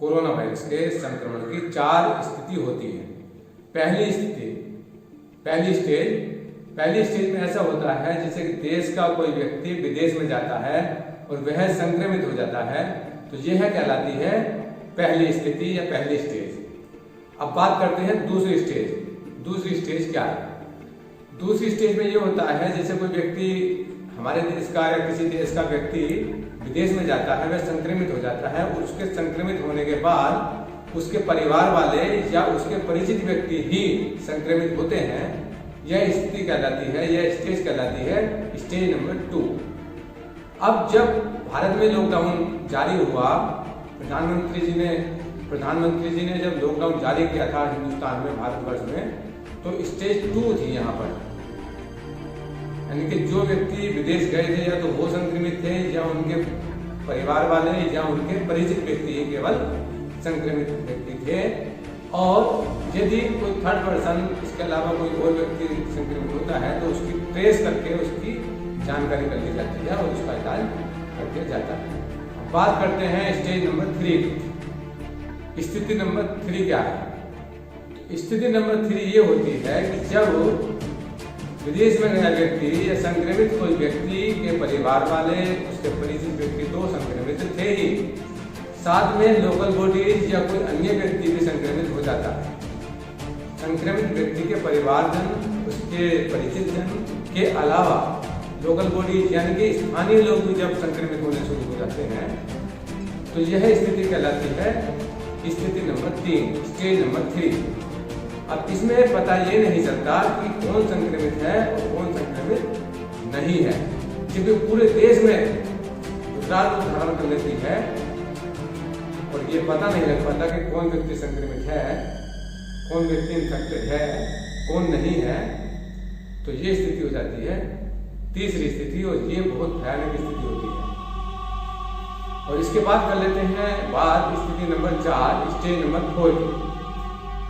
Corona virus के संक्रमण की 4 स्थिति होती है। पहली स्टेज में ऐसा होता है जैसे कि देश का कोई व्यक्ति विदेश में जाता है और वह संक्रमित हो जाता है, तो यह कहलाती है पहली स्थिति या पहली स्टेज। अब बात करते हैं दूसरी स्टेज क्या है। दूसरी स्टेज में ये होता है जैसे कोई व्यक्ति हमारे देश का या किसी देश का व्यक्ति विदेश में जाता है, वह संक्रमित हो जाता है और उसके संक्रमित होने के बाद उसके परिवार वाले या उसके परिचित व्यक्ति ही संक्रमित होते हैं। यह स्थिति कहलाती है, यह स्टेज कहलाती है स्टेज नंबर 2। अब जब भारत में लॉकडाउन जारी हुआ, प्रधानमंत्री जी ने जब लॉकडाउन जारी किया था हिंदुस्तान में, भारतवर्ष में, तो स्टेज 2 थी यहाँ पर। यानी कि जो व्यक्ति विदेश गए थे या तो वो संक्रमित थे या उनके परिवार वाले या उनके परिचित व्यक्ति ही केवल संक्रमित व्यक्ति थे। और यदि कोई थर्ड पर्सन इसके अलावा कोई और व्यक्ति संक्रमित होता है तो उसकी ट्रेस करके उसकी जानकारी कर ली जाती है और उसका इलाज करके जाता है। बात करते हैं स्टेज नंबर 3। स्थिति नंबर 3 क्या है? स्थिति नंबर 3 ये होती है कि जब विदेश में गया व्यक्ति या संक्रमित कोई व्यक्ति के परिवार वाले, उसके परिचित व्यक्ति तो संक्रमित थे ही, साथ में लोकल बॉडीज या कोई अन्य व्यक्ति भी संक्रमित हो जाता है। संक्रमित व्यक्ति के परिवारजन, उसके परिचित जन के अलावा लोकल बॉडीज यानी कि स्थानीय लोग भी जब संक्रमित होने शुरू हो जाते हैं, तो यह स्थिति कहलाती है स्थिति नंबर 3, स्टेज नंबर 3। अब इसमें पता ये नहीं चलता कि कौन संक्रमित है और कौन संक्रमित नहीं है, क्योंकि पूरे देश में विकराल रूप धारण कर लेती है और ये पता नहीं लग पाता कि कौन व्यक्ति संक्रमित है, कौन व्यक्ति इन्फेक्टेड है, कौन नहीं है। तो ये स्थिति हो जाती है तीसरी स्थिति और ये बहुत भयानक स्थिति होती है। और इसके बाद कर लेते हैं बात स्थिति नंबर 4, स्टेज नंबर 4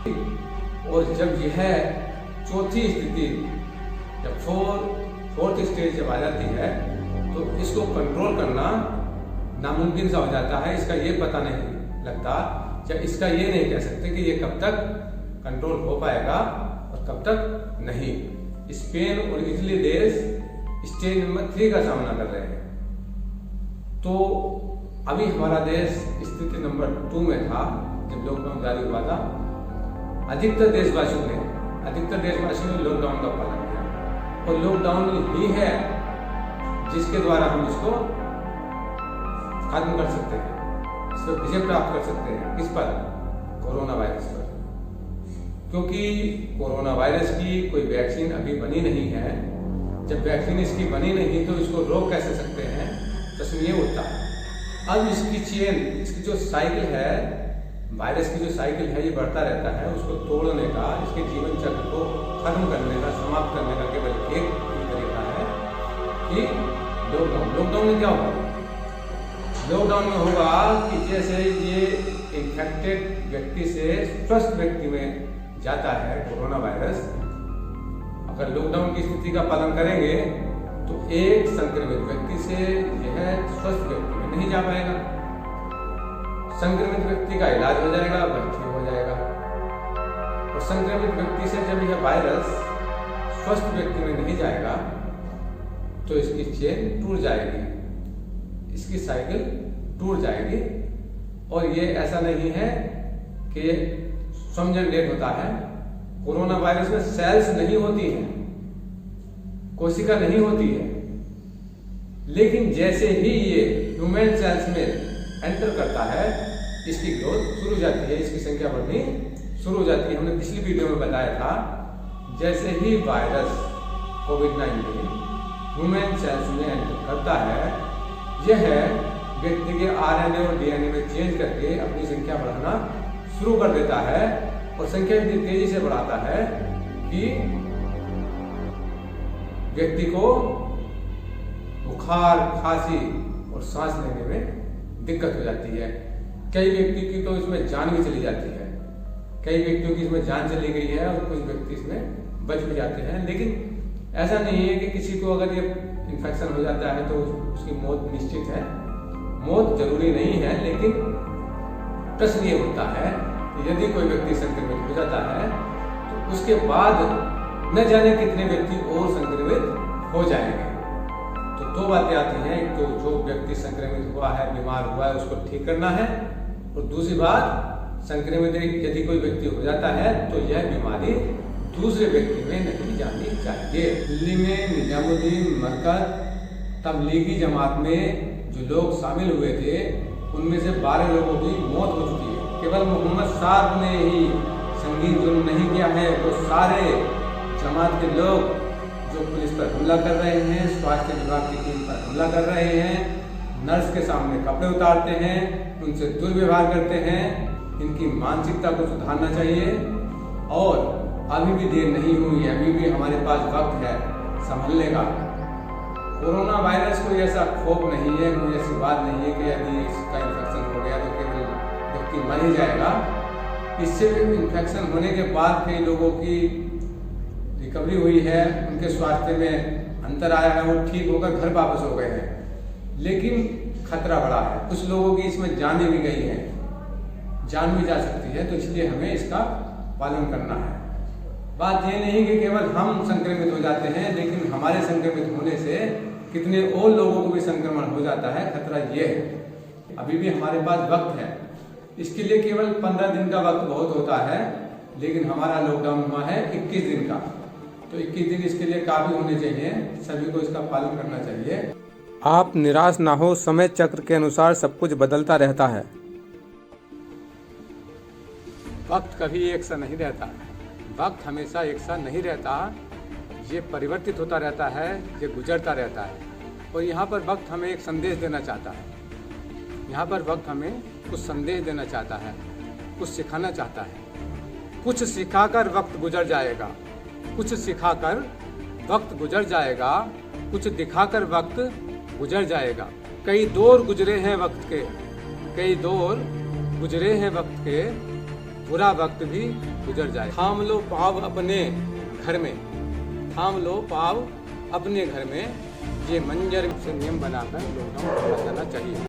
की। और जब यह चौथी स्थिति जब फोर्थ स्टेज जब आ जाती है तो इसको कंट्रोल करना नामुमकिन सा हो जाता है। इसका ये पता नहीं लगता या इसका ये नहीं कह सकते कि ये कब तक कंट्रोल हो पाएगा और कब तक नहीं। स्पेन और इटली देश स्टेज नंबर 3 का सामना कर रहे हैं। तो अभी हमारा देश स्थिति नंबर 2 में था जब लॉकडाउन जारी हुआ था। अधिकतर देशवासियों ने लॉकडाउन का पालन किया और लॉकडाउन ही है जिसके द्वारा हम इसको खत्म कर सकते हैं, इस पर विजय प्राप्त कर सकते हैं। किस पर? कोरोना वायरस पर। क्योंकि कोरोना वायरस की कोई वैक्सीन अभी बनी नहीं है। जब वैक्सीन इसकी बनी नहीं तो इसको रोक कैसे सकते हैं? प्रश्न ये उठता है। अब इसकी चेन, इसकी जो साइकिल है, वायरस की जो साइकिल है, ये बढ़ता रहता है। उसको तोड़ने का, इसके जीवन चक्र को खत्म करने का, समाप्त करने का केवल एक तरीका है कि लॉकडाउन में क्या होगा? लॉकडाउन में होगा कि जैसे ये इन्फेक्टेड व्यक्ति से स्वस्थ व्यक्ति में जाता है कोरोना वायरस, अगर लॉकडाउन की स्थिति का पालन करेंगे तो एक संक्रमित व्यक्ति से यह स्वस्थ व्यक्ति में नहीं जा पाएगा। संक्रमित व्यक्ति का इलाज हो जाएगा, वह ठीक हो जाएगा। और संक्रमित व्यक्ति से जब यह वायरस स्वस्थ व्यक्ति में नहीं जाएगा तो इसकी चेन टूट जाएगी, इसकी साइकिल टूट जाएगी। और ये ऐसा नहीं है कि स्वयं जनरेट होता है। कोरोना वायरस में सेल्स नहीं होती हैं, कोशिका नहीं होती है, लेकिन जैसे ही ये ह्यूमन सेल्स में एंटर करता है, इसकी ग्रोथ शुरू हो जाती है, इसकी संख्या बढ़नी शुरू हो जाती है। हमने पिछली वीडियो में बताया था, जैसे ही वायरस कोविड-19 ह्यूमन सेल्स में एंटर करता है, यह व्यक्ति के आरएनए और डीएनए में चेंज करके अपनी संख्या बढ़ाना शुरू कर देता है। और संख्या इतनी तेजी से बढ़ाता है कि व्यक्ति को बुखार, खांसी और सांस लेने में दिक्कत हो जाती है। कई व्यक्ति की तो इसमें जान भी चली जाती है, कई व्यक्तियों की इसमें जान चली गई है और कुछ व्यक्ति इसमें बच भी जाते हैं। लेकिन ऐसा नहीं है कि किसी को अगर ये इन्फेक्शन हो जाता है तो उसकी मौत निश्चित है। मौत जरूरी नहीं है, लेकिन प्रश्न ये उठता है कि यदि कोई व्यक्ति संक्रमित हो जाता है तो उसके बाद न जाने कितने व्यक्ति और संक्रमित हो जाएंगे। तो दो बातें आती हैं, एक तो जो व्यक्ति संक्रमित हुआ है, बीमार हुआ है, उसको ठीक करना है, और दूसरी बात, संक्रमित यदि कोई व्यक्ति हो जाता है तो यह बीमारी दूसरे व्यक्ति में नहीं जानी चाहिए। दिल्ली में निजामुद्दीन मरकज तबलीगी जमात में जो लोग शामिल हुए थे उनमें से 12 लोगों की मौत हो चुकी है। केवल मोहम्मद साहब ने ही संगीन जुर्म नहीं किया है, वो सारे जमात के लोग जो पुलिस पर हमला कर रहे हैं, स्वास्थ्य विभाग की टीम पर हमला कर रहे हैं, नर्स के सामने कपड़े उतारते हैं, उनसे दुर्व्यवहार करते हैं, इनकी मानसिकता को सुधारना चाहिए। और अभी भी देर नहीं हुई है, अभी भी हमारे पास वक्त है संभलने का। कोरोना वायरस कोई ऐसा खौफ नहीं है, कोई ऐसी बात नहीं है कि यदि इसका इन्फेक्शन हो गया तो केवल व्यक्ति मर ही जाएगा। इससे इन्फेक्शन होने के बाद कई लोगों की रिकवरी हुई है, उनके स्वास्थ्य में अंतर आया है, वो ठीक होकर घर वापस हो गए हैं। लेकिन खतरा बड़ा है, कुछ लोगों की इसमें जानें भी गई हैं, जान भी जा सकती है, तो इसलिए हमें इसका पालन करना है। बात यह नहीं कि केवल हम संक्रमित हो जाते हैं, लेकिन हमारे संक्रमित होने से कितने और लोगों को भी संक्रमण हो जाता है, खतरा ये है। अभी भी हमारे पास वक्त है, इसके लिए केवल 15 दिन का वक्त बहुत होता है, लेकिन हमारा लॉकडाउन हुआ है 21 दिन का, तो 21 दिन इसके लिए काफी होने चाहिए, सभी को इसका पालन करना चाहिए। आप निराश ना हो, समय चक्र के अनुसार सब कुछ बदलता रहता है। वक्त कभी एक सा नहीं रहता, वक्त हमेशा एक सा नहीं रहता, ये परिवर्तित होता रहता है, ये गुजरता रहता है। और यहाँ पर वक्त हमें एक संदेश देना चाहता है, यहाँ पर वक्त हमें कुछ संदेश देना चाहता है, कुछ सिखाना चाहता है। कुछ सिखाकर वक्त गुजर जाएगा, कुछ सिखाकर वक्त गुजर जाएगा, कुछ दिखाकर वक्त गुजर जाएगा। कई दौर गुजरे हैं वक्त के, कई दौर गुजरे हैं वक्त के, बुरा वक्त भी गुजर जाए। थाम लो पाँव अपने घर में, थाम लो पाँव अपने घर में, ये मंजर से नियम बनाकर लॉकडाउन खोला जाना चाहिए।